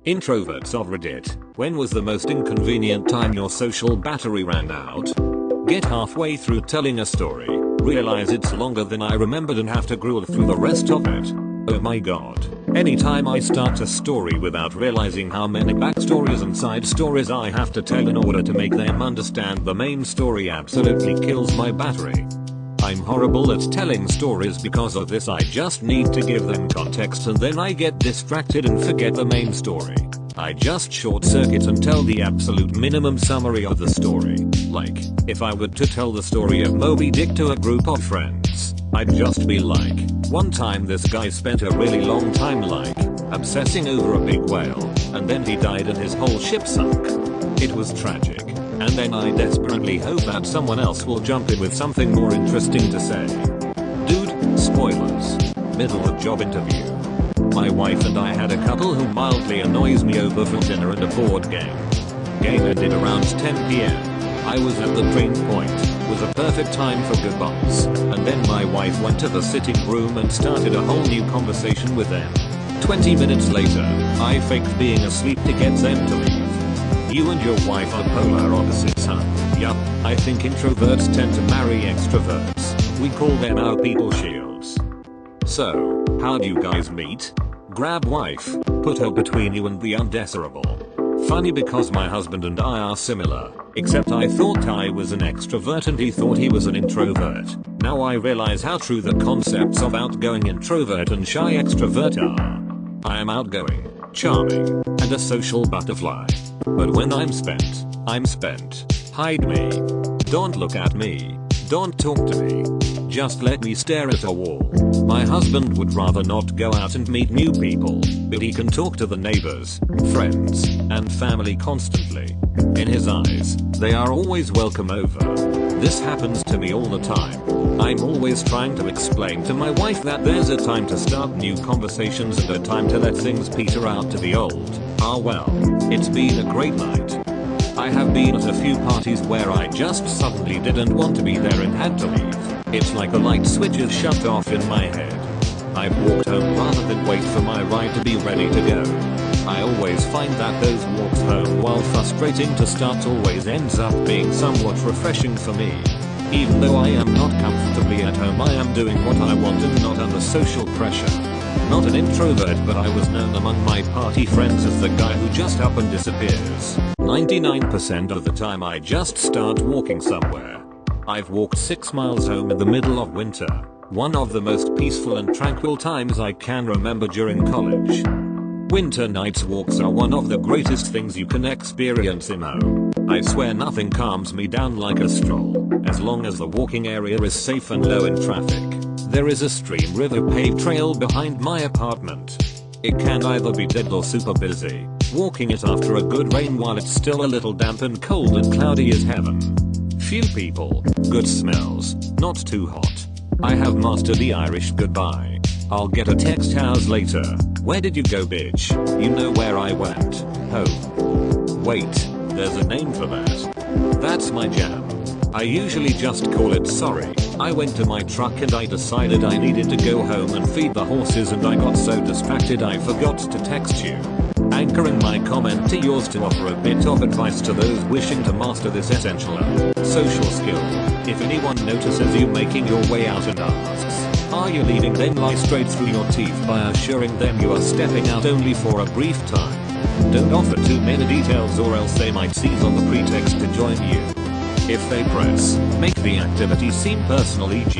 Introverts of Reddit, when was the most inconvenient time your social battery ran out? Get halfway through telling a story, realize it's longer than I remembered and have to gruel through the rest of it. Oh my god. Anytime I start a story without realizing how many backstories and side stories I have to tell in order to make them understand the main story absolutely kills my battery. I'm horrible at telling stories because of this. I just need to give them context and then I get distracted and forget the main story. I just short circuit and tell the absolute minimum summary of the story. Like, if I were to tell the story of Moby Dick to a group of friends, I'd just be like, one time this guy spent a really long time like, obsessing over a big whale, and then he died and his whole ship sunk. It was tragic. And then I desperately hope that someone else will jump in with something more interesting to say. Dude, spoilers. Middle of job interview. My wife and I had a couple who mildly annoys me over for dinner and a board game. Game ended around 10 PM. I was at the drain point. Was a perfect time for goodbyes. And then my wife went to the sitting room and started a whole new conversation with them. 20 minutes later, I faked being asleep to get them to leave. You and your wife are polar opposites, huh? Yup, I think introverts tend to marry extroverts. We call them our people shields. So, how'd you guys meet? Grab wife, put her between you and the undesirable. Funny because my husband and I are similar, except I thought I was an extrovert and he thought he was an introvert. Now I realize how true the concepts of outgoing introvert and shy extrovert are. I am outgoing, charming, and a social butterfly. But when I'm spent, I'm spent. Hide me. Don't look at me. Don't talk to me. Just let me stare at a wall. My husband would rather not go out and meet new people, but he can talk to the neighbors, friends, and family constantly. In his eyes, they are always welcome over. This happens to me all the time. I'm always trying to explain to my wife that there's a time to start new conversations and a time to let things peter out to the old. Ah well, it's been a great night. I have been at a few parties where I just suddenly didn't want to be there and had to leave. It's like a light switch is shut off in my head. I've walked home rather than wait for my ride to be ready to go. I always find that those walks home, while frustrating to start, always ends up being somewhat refreshing for me. Even though I am not comfortably at home, I am doing what I want and not under social pressure. Not an introvert, but I was known among my party friends as the guy who just up and disappears. 99% of the time I just start walking somewhere. I've walked 6 miles home in the middle of winter. One of the most peaceful and tranquil times I can remember during college. Winter nights walks are one of the greatest things you can experience in home. I swear nothing calms me down like a stroll, as long as the walking area is safe and low in traffic. There is a stream river paved trail behind my apartment. It can either be dead or super busy. Walking it after a good rain while it's still a little damp and cold and cloudy is heaven. Few people, good smells, not too hot. I have mastered the Irish goodbye. I'll get a text hours later. Where did you go, bitch? You know where I went. Home. Wait, there's a name for that. That's my jam. I usually just call it sorry. I went to my truck and I decided I needed to go home and feed the horses and I got so distracted I forgot to text you. Anchoring my comment to yours to offer a bit of advice to those wishing to master this essential social skill. If anyone notices you making your way out and asks, "Are you leaving?" then lie straight through your teeth by assuring them you are stepping out only for a brief time. Don't offer too many details or else they might seize on the pretext to join you. If they press, make the activity seem personal, e.g.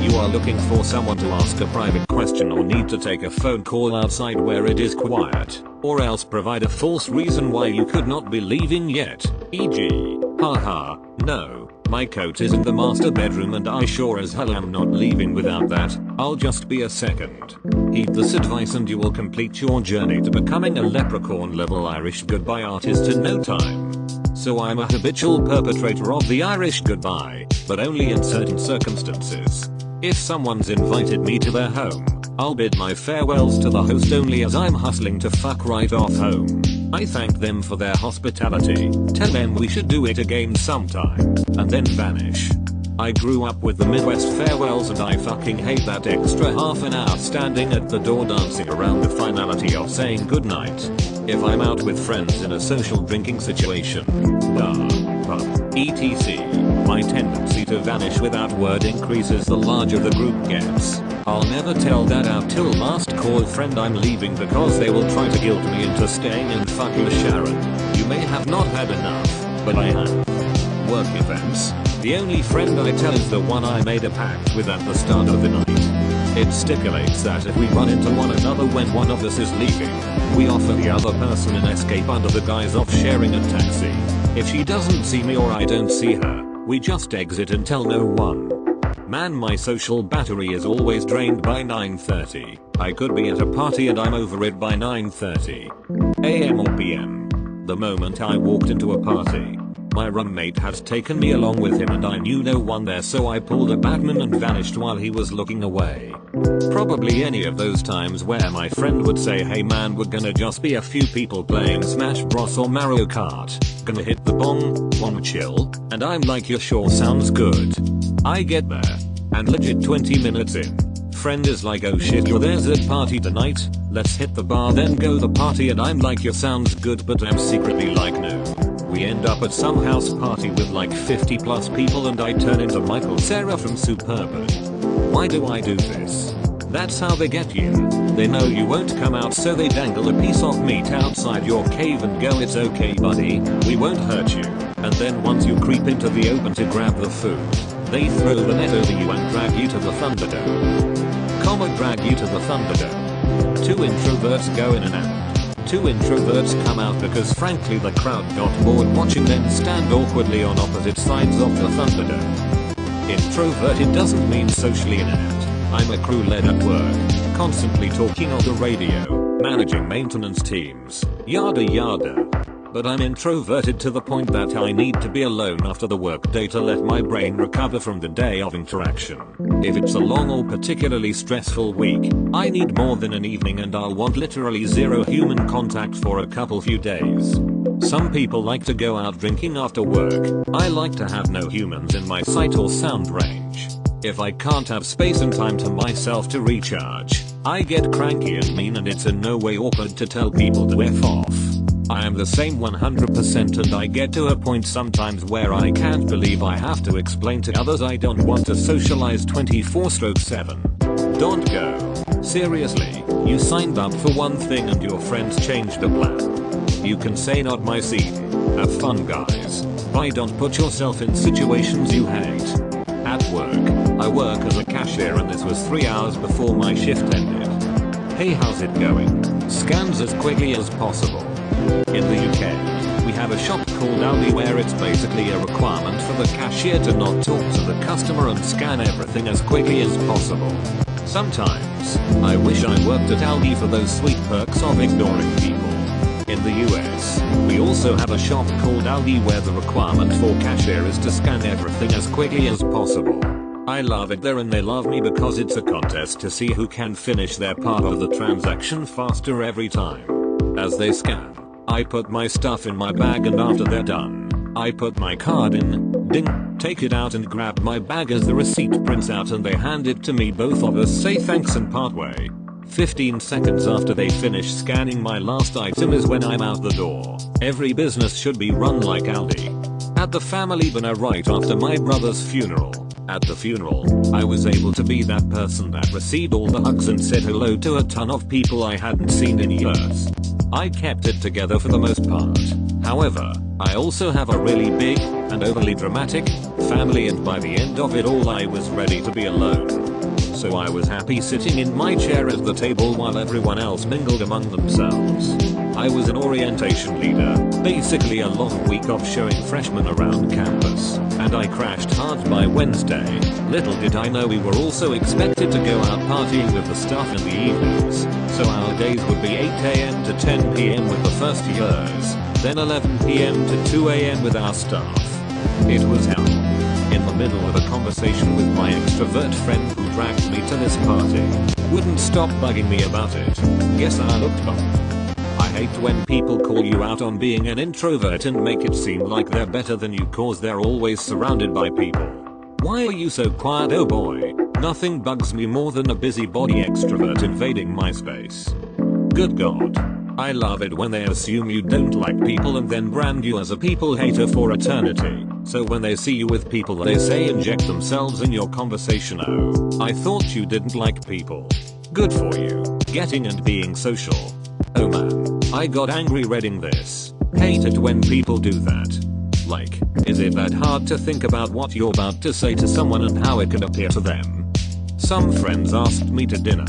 you are looking for someone to ask a private question or need to take a phone call outside where it is quiet, or else provide a false reason why you could not be leaving yet, e.g. haha, no, my coat is in the master bedroom and I sure as hell am not leaving without that, I'll just be a second. Heed this advice and you will complete your journey to becoming a leprechaun level Irish goodbye artist in no time. So I'm a habitual perpetrator of the Irish goodbye, but only in certain circumstances. If someone's invited me to their home, I'll bid my farewells to the host only as I'm hustling to fuck right off home. I thank them for their hospitality, tell them we should do it again sometime, and then vanish. I grew up with the Midwest farewells and I fucking hate that extra half an hour standing at the door dancing around the finality of saying goodnight. If I'm out with friends in a social drinking situation, bar, pub, etc., my tendency to vanish without word increases the larger the group gets. I'll never tell that out till last call friend I'm leaving because they will try to guilt me into staying and fucking Sharon. You may have not had enough, but I have. Work events. The only friend I tell is the one I made a pact with at the start of the night. It stipulates that if we run into one another when one of us is leaving, we offer the other person an escape under the guise of sharing a taxi. If she doesn't see me or I don't see her, we just exit and tell no one. Man, my social battery is always drained by 9:30. I could be at a party and I'm over it by 9:30 AM or PM. The moment I walked into a party, my roommate had taken me along with him and I knew no one there, so I pulled a Batman and vanished while he was looking away. Probably any of those times where my friend would say, hey man, we're gonna just be a few people playing Smash Bros or Mario Kart. Gonna hit the bong, wanna chill? And I'm like, yeah sure, sounds good. I get there, and legit 20 minutes in, friend is like, oh shit, you're there's a party tonight, let's hit the bar then go the party, and I'm like, yeah sounds good, but I'm secretly like no. We end up at some house party with like 50 plus people and I turn into Michael Cera from Superbad. Why do I do this? That's how they get you. They know you won't come out, so they dangle a piece of meat outside your cave and go, it's okay buddy, we won't hurt you. And then once you creep into the open to grab the food, they throw the net over you and drag you to the Thunderdome. Drag you to the Thunderdome. 2 introverts go in and out. 2 introverts come out because frankly the crowd got bored watching them stand awkwardly on opposite sides of the Thunderdome. Introverted doesn't mean socially inept. I'm a crew lead at work, constantly talking on the radio, managing maintenance teams, yada yada. But I'm introverted to the point that I need to be alone after the workday to let my brain recover from the day of interaction. If it's a long or particularly stressful week, I need more than an evening and I'll want literally zero human contact for a couple few days. Some people like to go out drinking after work. I like to have no humans in my sight or sound range. If I can't have space and time to myself to recharge, I get cranky and mean, and it's in no way awkward to tell people to F off. I am the same 100%, and I get to a point sometimes where I can't believe I have to explain to others I don't want to socialize 24/7. Don't go. Seriously, you signed up for one thing and your friends changed the plan. You can say not my scene. Have fun guys. Why don't put yourself in situations you hate. At work, I work as a cashier and this was 3 hours before my shift ended. Hey, how's it going? Scans as quickly as possible. In the UK, we have a shop called Aldi where it's basically a requirement for the cashier to not talk to the customer and scan everything as quickly as possible. Sometimes, I wish I worked at Aldi for those sweet perks of ignoring people. In the US, we also have a shop called Aldi where the requirement for cashier is to scan everything as quickly as possible. I love it there and they love me because it's a contest to see who can finish their part of the transaction faster every time. As they scan, I put my stuff in my bag and after they're done, I put my card in, ding, take it out and grab my bag as the receipt prints out and they hand it to me. Both of us say thanks and part way. 15 seconds after they finish scanning my last item is when I'm out the door. Every business should be run like Aldi. At the family dinner right after my brother's funeral. At the funeral, I was able to be that person that received all the hugs and said hello to a ton of people I hadn't seen in years. I kept it together for the most part. However, I also have a really big and overly dramatic family, and by the end of it all I was ready to be alone. So I was happy sitting in my chair at the table while everyone else mingled among themselves. I was an orientation leader, basically a long week of showing freshmen around campus, and I crashed hard by Wednesday. Little did I know we were also expected to go out partying with the staff in the evenings, so our days would be 8 AM to 10 PM with the first years, then 11 PM to 2 AM with our staff. It was hell. In the middle of a conversation with my extrovert friend who dragged me to this party, wouldn't stop bugging me about it. Guess I looked bummed. I hate when people call you out on being an introvert and make it seem like they're better than you cause they're always surrounded by people. Why are you so quiet, oh boy? Nothing bugs me more than a busybody extrovert invading my space. Good god. I love it when they assume you don't like people and then brand you as a people hater for eternity. So when they see you with people they say inject themselves in your conversation. Oh, I thought you didn't like people. Good for you. Getting and being social. Oh man, I got angry reading this. Hate it when people do that. Like, is it that hard to think about what you're about to say to someone and how it can appear to them? Some friends asked me to dinner.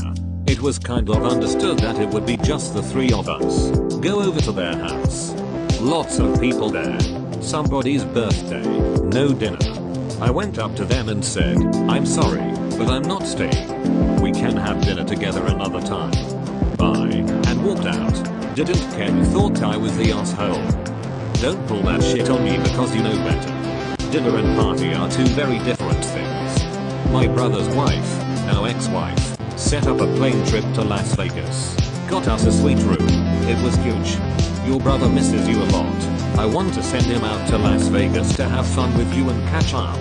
It was kind of understood that it would be just the three of us. Go over to their house. Lots of people there. Somebody's birthday. No dinner. I went up to them and said, I'm sorry, but I'm not staying. We can have dinner together another time. Bye. And walked out. Didn't care who thought I was the asshole. Don't pull that shit on me because you know better. Dinner and party are two very different things. My brother's wife, now ex-wife, set up a plane trip to Las Vegas. Got us a sweet room. It was huge. Your brother misses you a lot. I want to send him out to Las Vegas to have fun with you and catch up.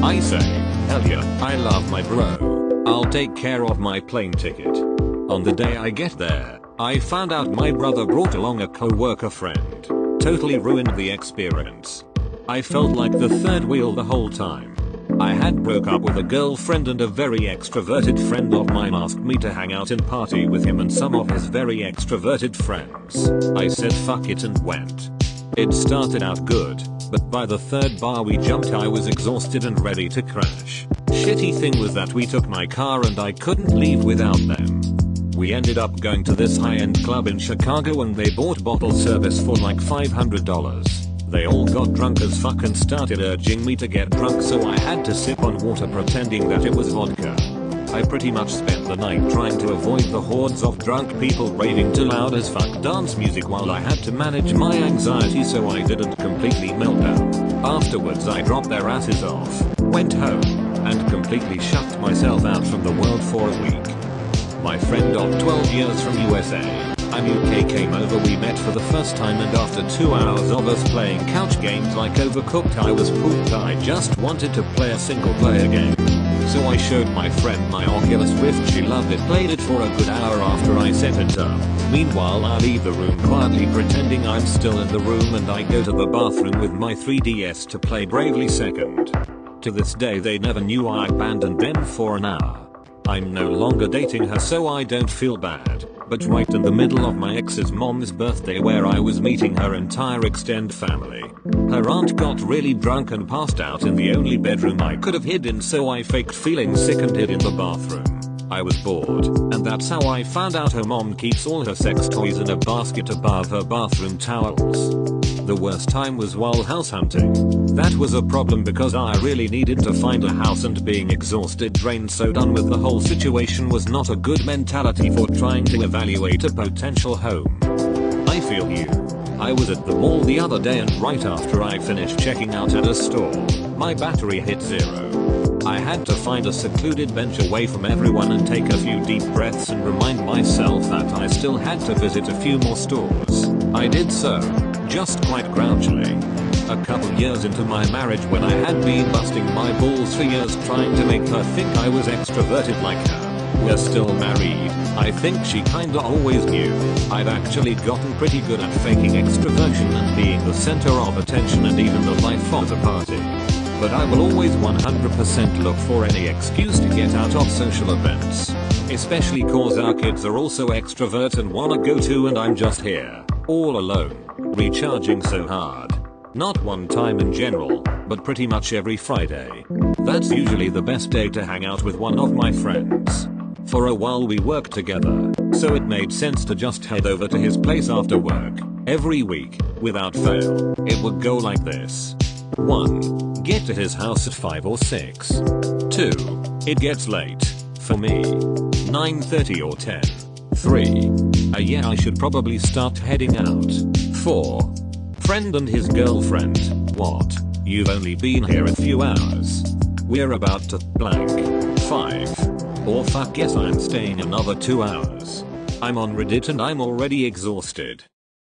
I say, hell yeah, I love my bro. I'll take care of my plane ticket. On the day I get there, I found out my brother brought along a co-worker friend. Totally ruined the experience. I felt like the third wheel the whole time. I had broke up with a girlfriend and a very extroverted friend of mine asked me to hang out and party with him and some of his very extroverted friends. I said fuck it and went. It started out good, but by the third bar we jumped I was exhausted and ready to crash. Shitty thing was that we took my car and I couldn't leave without them. We ended up going to this high-end club in Chicago and they bought bottle service for like $500. They all got drunk as fuck and started urging me to get drunk so I had to sip on water pretending that it was vodka. I pretty much spent the night trying to avoid the hordes of drunk people raving to loud as fuck dance music while I had to manage my anxiety so I didn't completely melt down. Afterwards I dropped their asses off, went home, and completely shut myself out from the world for a week. My friend of 12 years from USA, I'm UK came over, we met for the first time and after 2 hours of us playing couch games like Overcooked I was pooped. I just wanted to play a single player game. So I showed my friend my Oculus Rift, she loved it, played it for a good hour after I set it up. Meanwhile I leave the room quietly pretending I'm still in the room and I go to the bathroom with my 3DS to play Bravely Second. To this day they never knew I abandoned them for an hour. I'm no longer dating her so I don't feel bad, but right in the middle of my ex's mom's birthday where I was meeting her entire extended family, her aunt got really drunk and passed out in the only bedroom I could have hid in so I faked feeling sick and hid in the bathroom. I was bored, and that's how I found out her mom keeps all her sex toys in a basket above her bathroom towels. The worst time was while house hunting. That was a problem because I really needed to find a house and being exhausted, drained, so done with the whole situation was not a good mentality for trying to evaluate a potential home. I feel you. I was at the mall the other day and right after I finished checking out at a store, my battery hit 0. I had to find a secluded bench away from everyone and take a few deep breaths and remind myself that I still had to visit a few more stores. I did so, just quite grouchily. A couple years into my marriage when I had been busting my balls for years trying to make her think I was extroverted like her. We're still married. I think she kinda always knew. I've actually gotten pretty good at faking extroversion and being the center of attention and even the life of the party. But I will always 100% look for any excuse to get out of social events. Especially cause our kids are also extrovert and wanna go to and I'm just here, all alone, recharging so hard. Not one time in general, but pretty much every Friday. That's usually the best day to hang out with one of my friends. For a while we worked together, so it made sense to just head over to his place after work. Every week, without fail, it would go like this. 1. Get to his house at 5 or 6. 2. It gets late. For me. 9:30 or 10. 3. Yeah, I should probably start heading out. 4. Friend and his girlfriend. What? You've only been here a few hours. We're about to blank. 5. Or fuck yes, I'm staying another 2 hours. I'm on Reddit and I'm already exhausted.